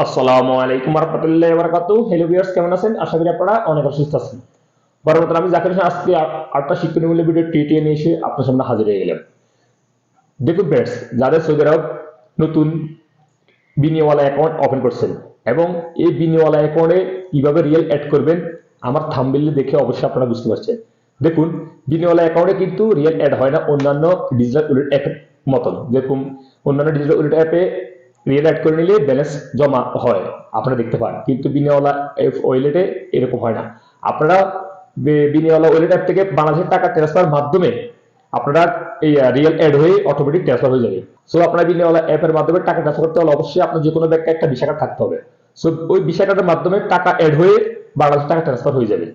আসসালামু আলাইকুম রহমতুল্লাহি ওয়া বারাকাতুহু। হ্যালো ভিউয়ার্স, কেমন আছেন? আশা করি আপনারা অনেক সুস্থ আছেন। বরাবর আমি জাকির হোসেন আজকে আরেকটা শিক্ষণীয় ভিডিও টিটিএ নিয়ে এসে আপনার সামনে হাজির হয়ে গেলাম। দেখুন ফ্রেন্ডস, যাদের সৌদি আরব নতুন বিনিয়োগওয়ালা অ্যাকাউন্ট ওপেন করছেন এবং এই বিনিয়োগওয়ালা অ্যাকাউন্টে কিভাবে রিয়েল অ্যাড করবেন, আমার থাম্বনেল দেখে অবশ্যই আপনারা বুঝতে পারছেন। দেখুন, বিনিয়োগওয়ালা অ্যাকাউন্টে কিন্তু রিয়েল অ্যাড হয় না অন্যান্য ডিজিটাল ওয়ালেট অ্যাপের মতন। যেরকম অন্যান্য ডিজিটাল ওয়ালেট অ্যাপে রিয়েল অ্যাড করে নিলে ব্যালেন্স জমা হয়, আপনারা দেখতে পান, কিন্তু বিনিয়োগওয়ালা ওয়ালেটে এরকম হয় না। আপনারা বিনিয়োগওয়ালা ওয়ালেট অ্যাপ থেকে বাংলাদেশের টাকা ট্রান্সফার মাধ্যমে আপনারা এই রিয়েল অ্যাড হয়ে অটোমেটিক ট্রান্সফার হয়ে যাবে। সো আপনার বিনিয়োগওয়ালা অ্যাপের মাধ্যমে টাকা ট্রান্সফার করতে হলে অবশ্যই আপনার যে কোনো ব্যাংকে একটা ভিসা কার্ড থাকতে হবে। সো ওই ভিসা কার্ডের মাধ্যমে টাকা অ্যাড হয়ে বাংলাদেশ টাকা ট্রান্সফার হয়ে যাবে।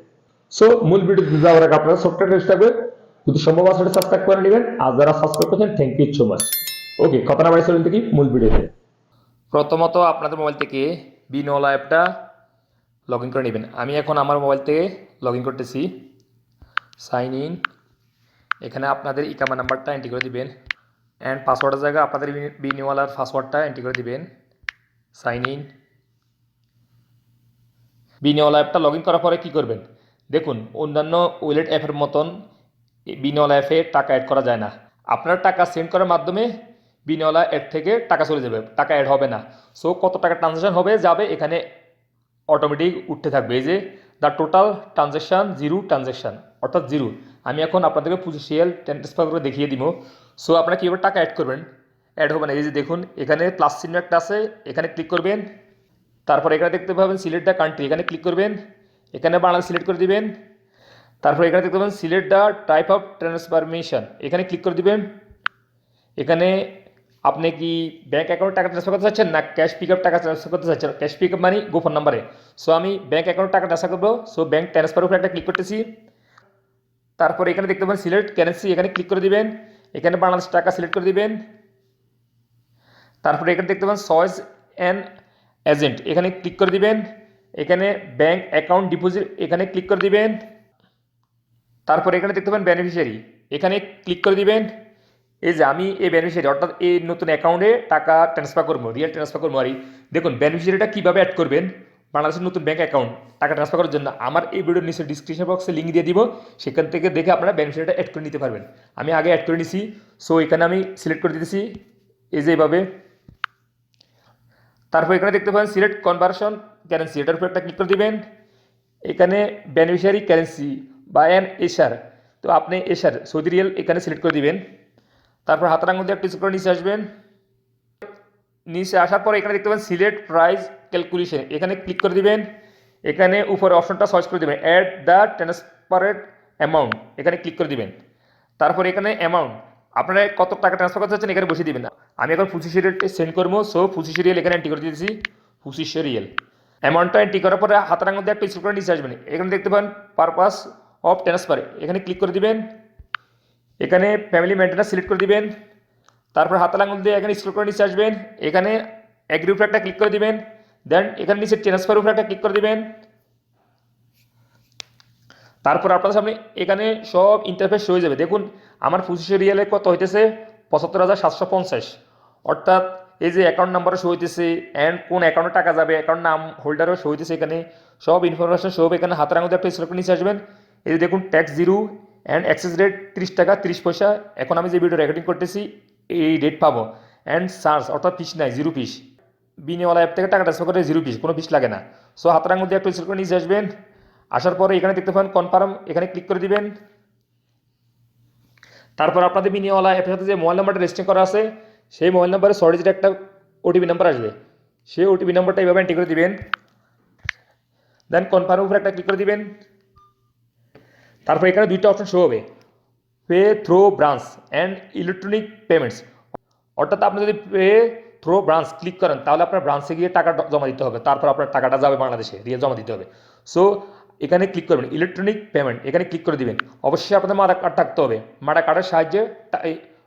সো মূল ভিডিওতে যাওয়ার আগে আপনারা সফটওয়্যার টেস্ট থাকবে, যদি সম্ভব আছে সাবস্ক্রাইব করে নেবেন। আর যারা সাবস্ক্রাইব করেছেন, থ্যাংক ইউ সো মাচ। ওকে, কথা না বাড়িয়ে চলুন দেখি মূল ভিডিওতে। প্রথমত আপনাদের মোবাইল থেকে বিনিয়োগওয়ালা অ্যাপটা লগ ইন করে নেবেন। আমি এখন আমার মোবাইল থেকে লগ ইন করতেছি। সাইন ইন, এখানে আপনাদের ইকামা নাম্বারটা এন্ট্রি করে দিবেন অ্যান্ড পাসওয়ার্ডের জায়গায় আপনাদের বিনিওয়ালার পাসওয়ার্ডটা এন্ট্রি করে দিবেন। Sign in. বিনিওয়ালা অ্যাপটা লগ ইন করার পরে কী করবেন, দেখুন অন্যান্য ওয়ালেট অ্যাপের মতন বিনিওয়ালা অ্যাপে টাকা অ্যাড করা যায় না। আপনার টাকা সেন্ড করার মাধ্যমে বিনিওয়ালা অ্যাপ থেকে টাকা চলে যাবে, টাকা অ্যাড হবে না। সো কত টাকা ট্রানজাকশন হবে যাবে এখানে অটোমেটিক উঠতে থাকবে, এই যে the total transaction zero transaction, অর্থাৎ জিরো। আমি এখন আপনাদেরকে পজিশিয়াল ট্রান্সফার করে দেখিয়ে দিব। সো আপনারা কীভাবে টাকা অ্যাড করবেন, অ্যাড হবে না। এই যে দেখুন এখানে প্লাস চিহ্ন একটা আছে, এখানে ক্লিক করবেন। তারপর এখানে দেখতে পাবেন সিলেক্ট দ্য কান্ট্রি, এখানে ক্লিক করবেন। এখানে বাংলাদেশ সিলেক্ট করে দিবেন। তারপর এখানে দেখতে পাবেন select the type of transformation, এখানে ক্লিক করে দিবেন। এখানে আপনি কি ব্যাঙ্ক অ্যাকাউন্টে টাকা ট্রান্সফার করতে চাচ্ছেন না ক্যাশ পিক আপ টাকা ট্রান্সফার করতে চাচ্ছেন? ক্যাশ পিক আপ মানে গোপন নাম্বারে। সো আমি ব্যাঙ্ক অ্যাকাউন্টে টাকা ট্রান্সফার করবো। সো ব্যাঙ্ক ট্রান্সফার উপরে একটা ক্লিক করতেছি। তারপর এখানে দেখতে পাবেন সিলেক্ট কারেন্সি, এখানে ক্লিক করে দিবেন। এখানে বাংলাদেশ টাকা সিলেক্ট করে দিবেন। তারপরে এখানে দেখতে পাবেন চয়েস অ্যান্ড এজেন্ট, এখানে ক্লিক করে দিবেন। এখানে ব্যাঙ্ক অ্যাকাউন্ট ডিপোজিট, এখানে ক্লিক করে দিবেন। তারপরে এখানে দেখতে পাবেন বেনিফিশিয়ারি, এখানে ক্লিক করে দিবেন। এই যে আমি এই বেনিফিশিয়ারি অর্থাৎ এই নতুন অ্যাকাউন্টে টাকা ট্রান্সফার করবো, রিয়েল ট্রান্সফার করবো। আর দেখুন বেনিফিশিয়ারিটা কীভাবে অ্যাড করবেন বাংলাদেশের নতুন ব্যাঙ্ক অ্যাকাউন্ট টাকা ট্রান্সফার করার জন্য, আমার এই ভিডিওর নিচে ডিসক্রিপশন বক্সে লিঙ্ক দিয়ে দিব, সেখান থেকে দেখে আপনারা বেনিফিশিয়ারিটা অ্যাড করে নিতে পারবেন। আমি আগে অ্যাড করে নিছি। সো এখানে আমি সিলেক্ট করে দিতেছি এই যে এইভাবে। তারপর এখানে দেখতে পাবেন সিলেক্ট কনভার্সন কারেন্সি, এটার উপর একটা ক্লিক করে দিবেন। এখানে বেনিফিশিয়ারি কারেন্সি বা এন এশার, তো আপনি এশার সৌদি রিয়াল এখানে সিলেক্ট করে দিবেন। তারপর হাতের আঙুল দিয়ে ক্লিক করে নিচে আসবেন। নিচে আসার পরে এখানে দেখতে পাবেন সিলেক্ট প্রাইস ক্যালকুলেশন, এখানে ক্লিক করে দিবেন। এখানে উপরে অপশনটা চয়েস করে দিবেন অ্যাড দ্য ট্রান্সফারেড অ্যামাউন্ট, এখানে ক্লিক করে দিবেন। তারপর এখানে অ্যামাউন্ট আপনারা কত টাকা ট্রান্সফার করতে চাচ্ছেন এখানে বসিয়ে দিবেন। আমি এখন 25 রিয়াল সেন্ড করবো। সো 25 রিয়াল এখানে এন্ট্রি করে দিয়েছি, 25 রিয়াল। অ্যামাউন্টটা এন্ট্রি করার পরে হাতের আঙুল দিয়ে একটা স্ক্রল করে নিচে আসবেন। এখানে দেখতে পাবেন পারপাস অফ ট্রান্সফার, এখানে ক্লিক করে দিবেন। এখানে ফ্যামিলি মেনটেন্যান্স সিলেক্ট করে দিবেন। তারপর হাতের আঙুল দিয়ে এখানে স্ক্রল করে নিচে আসবেন। এখানে এগ্রি উপরে একটা ক্লিক করে দিবেন। দেন এখানে নিচে ট্রান্সফার উপরে একটা ক্লিক করে দিবেন। তারপর আপনাদের সামনে এখানে সব ইন্টারফেস হয়ে যাবে। দেখুন আমার 25 রিয়ালে কত হইতেছে ৭৫,৭৫০, অর্থাৎ এই যে অ্যাকাউন্ট নাম্বারও শো হইতেছে অ্যান্ড কোন অ্যাকাউন্টে টাকা যাবে অ্যাকাউন্ট নাম হোল্ডারও শো হইতেছে, এখানে সব ইনফরমেশন শো হবে। এখানে হাতের আঙুল দিয়ে একটা স্ক্রল করে নিচে আসবেন। এই যে দেখুন tax zero and access rate 30 টাকা 30 পয়সা। এখন আমি যে ভিডিও রেকর্ডিং করতেছি এই রেট পাবো। অ্যান্ড চার্জ অর্থাৎ ফিস নাই, জিরো ফিস। বিনিওয়ালা অ্যাপ থেকে টাকা ট্রান্সফার করে জিরো ফিস, কোনো ফিস লাগে না। সো হাতের আঙুল দিয়ে একটা স্ক্রল করে নিচে আসবেন। আসার পরে এখানে দেখতে পান কনফার্ম, এখানে ক্লিক করে দিবেন। তারপর আপনাদের বিনিওয়ালা অ্যাপের সাথে যে মোবাইল নাম্বারটা রেজিস্টার করা আছে সেই মোবাইল নাম্বারে 6 ডিজিট একটা ওটিপি নাম্বার আসবে, সেই ওটিপি নাম্বারটা এইভাবে এন্ট্রি করে দিবেন। দেন কনফার্ম উপরে একটা ক্লিক করে দিবেন। তারপর এখানে দুইটা অপশন শো হবে, pay through branch and electronic payments, অর্থাৎ আপনি যদি পে থ্রো ব্রাঞ্চ ক্লিক করেন তাহলে আপনার ব্রাঞ্চে গিয়ে টাকা জমা দিতে হবে, তারপর আপনার টাকাটা যাবে বাংলাদেশে, রিয়েল জমা দিতে হবে। সো এখানে ক্লিক করবেন ইলেকট্রনিক পেমেন্ট, এখানে ক্লিক করে দিবেন। অবশ্যই আপনাদের মাডা কার্ড থাকতে হবে, মাডা কার্ডের সাহায্যে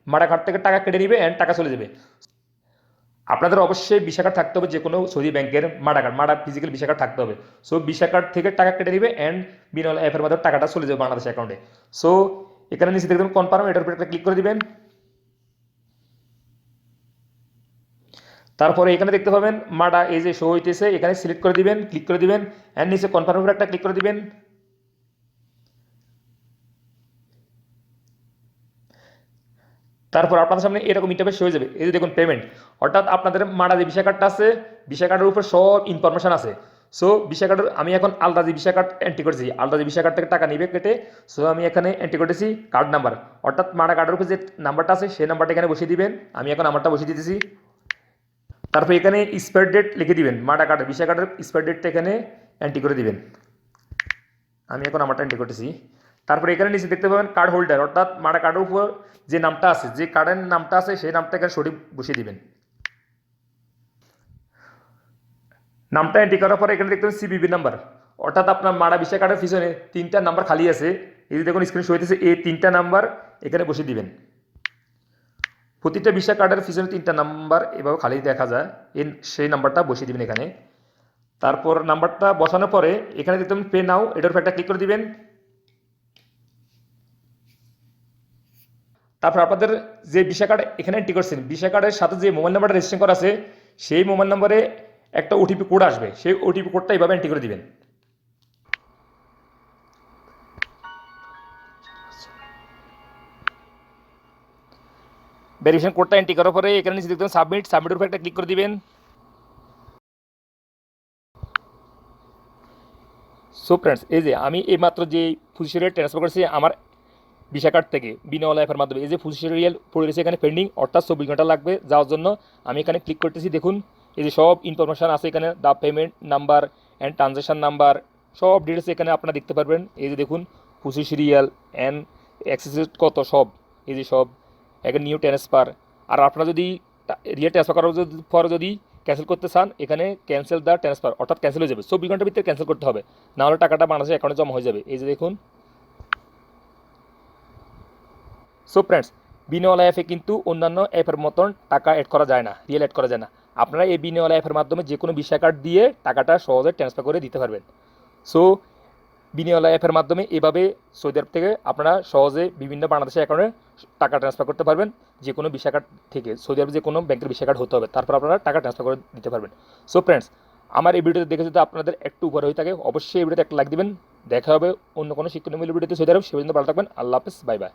মাডা কার্ড থেকে টাকা কেটে নিবে অ্যান্ড টাকা চলে যাবে। আপনাদের অবশ্যই ভিসা কার্ড থাকতে হবে, যে কোনো সৌদি ব্যাংকের মাডা কার্ড, মাডা ফিজিক্যাল ভিসা কার্ড থাকতে হবে। সো ভিসা কার্ড থেকে টাকা কেটে নিবে অ্যান্ড বিনিয়োগ অ্যাপের মাধ্যমে টাকাটা চলে যাবে বাংলাদেশ অ্যাকাউন্টে। সো এখানে নিচে দেখবেন কনফার্ম, এটার উপর একটা ক্লিক করে দিবেন। তারপরে এখানে দেখতে পাবেন মাডা এই যে শো হইতেছে, এখানে সিলেক্ট করে দিবেন, ক্লিক করে দিবেন, এন্ড নিচে কনফার্ম উপর একটা ক্লিক করে দিবেন। তারপর আপনাদের সামনে এরকম ইন্টারফেস হয়ে যাবে। এই যে দেখুন পেমেন্ট, অর্থাৎ আপনাদের মাডা যে ভিসা কার্ডটা আছে, ভিসা কার্ডের উপর সব ইনফরমেশন আছে। সো ভিসা কার্ডের আমি এখন আলরাজি ভিসা কার্ড এন্ট্রি করেছি, আলরাজি ভিসা কার্ড থেকে টাকা নিবে কেটে। সো আমি এখানে এন্ট্রি করেছি কার্ড নাম্বার, অর্থাৎ মাডা কার্ডের উপর যে নাম্বারটা আছে সেই নাম্বারটা এখানে বসিয়ে দিবেন। আমি এখন আমারটা বসিয়ে দিতেছি। তারপর এখানে এক্সপায়ার ডেট লিখে দিবেন, মাডা কার্ডের ভিসা কার্ডের এক্সপায়ার ডেটটা এখানে এন্ট্রি করে দিবেন। আমি এখন আমারটা এন্ট্রি করতেছি। তারপরে এখানে নিচে দেখতে পাবেন কার্ড হোল্ডার, অর্থাৎ মাডা কার্ডের উপর যে নামটা আছে, যে কার্ডের নামটা আছে সেই নামটা এখানে সঠিক বসিয়ে দিবেন। নামটা এন্ট্রি করার পরে এখানে দেখতে পাবেন সিবিবি নাম্বার, অর্থাৎ আপনার মাডা ভিসা কার্ডের পিছনে 3টা নাম্বার খালি আছে। এই যে দেখুন স্ক্রিন শো হইতেছে, এই 3টা নাম্বার এখানে বসিয়ে দিবেন। প্রতিটা ভিসা কার্ডের পিছনে 3টা নাম্বার এভাবে খালি দেখা যায়, সেই নাম্বারটা বসিয়ে দিবেন এখানে। তারপর নাম্বারটা বসানোর পরে এখানে দেখতে পাবেন পে নাও, এটার উপর একটা ক্লিক করে দিবেন। তারপর আপনাদের যে ভিসা কার্ড এখানে এন্ট্রি করছেন, ভিসা কার্ডের সাথে যে মোবাইল নাম্বারটা রেজিস্ট্রেশন করা আছে সেই মোবাইল নাম্বারে একটা ওটিপি কোড আসবে, সেই ওটিপি কোডটা এইভাবে এন্ট্রি করে দিবেন। ভেরিফিকেশন কোডটা এন্ট্রি করার পরে এখানে নিচে দেখবেন সাবমিটের উপর একটা ক্লিক করে দিবেন। সো ফ্রেন্ডস, এই যে আমি এইমাত্র যে ফুলশিরিয়াল ট্রান্সফার করেছি আমার ভিসা কার্ড থেকে বিনাওয়ালা অ্যাপের মাধ্যমে, এই যে ফুলশিরিয়াল পড়ে গেছে এখানে পেন্ডিং, অর্থাৎ 24 ঘন্টা লাগবে যাওয়ার জন্য। আমি এখানে ক্লিক করতেছি, দেখুন এই যে সব ইনফরমেশান আছে এখানে, the payment number and transaction number, সব ডিটেলস এখানে আপনারা দেখতে পারবেন। এই যে দেখুন ফুলশিরিয়াল অ্যান্ড অ্যাক্সেস কত সব, এই যে সব এখানে নিউ ট্রান্সফার। আর আপনারা যদি রিয়েল ট্রান্সফার করার পর যদি ক্যান্সেল করতে চান, এখানে ক্যান্সেল দ্য ট্রান্সফার, অর্থাৎ ক্যান্সেল হয়ে যাবে, 24 ঘন্টার ভিতরে ক্যান্সেল করতে হবে, নাহলে টাকাটা বাংলাদেশের অ্যাকাউন্টে জমা হয়ে যাবে। এই যে দেখুন। সো ফ্রেন্ডস, বিনিওয়ালা অ্যাপে কিন্তু অন্যান্য অ্যাপের মতন টাকা অ্যাড করা যায় না, রিয়েল অ্যাড করা যায় না। আপনারা এই বিনিওয়ালা অ্যাপের মাধ্যমে যে কোনো ভিসা কার্ড দিয়ে টাকাটা সহজে ট্রান্সফার করে দিতে পারবেন। সো বিনিওয়ালা অ্যাপের মাধ্যমে এভাবে সৌদি আরব থেকে আপনারা সহজে বিভিন্ন বাংলাদেশের অ্যাকাউন্টে টাকা ট্রান্সফার করতে পারবেন। যে কোনো ভিসা কার্ড থেকে, সৌদি আরবে যে কোনো ব্যাংকের ভিসা কার্ড হতে হবে, তারপর আপনারা টাকা ট্রান্সফার করে দিতে পারবেন। সো ফ্রেন্ডস, আমার এই ভিডিওতে দেখে যদি আপনাদের একটু উপরে হয়ে থাকে, অবশ্যই এই ভিডিওতে একটা লাইক দিবেন। দেখা হবে অন্য কোনো শিক্ষণীয় ভিডিওতে সৌদি আরব। সে পর্যন্ত ভালো থাকবেন। আল্লাহ হাফেজ, বাই বাই।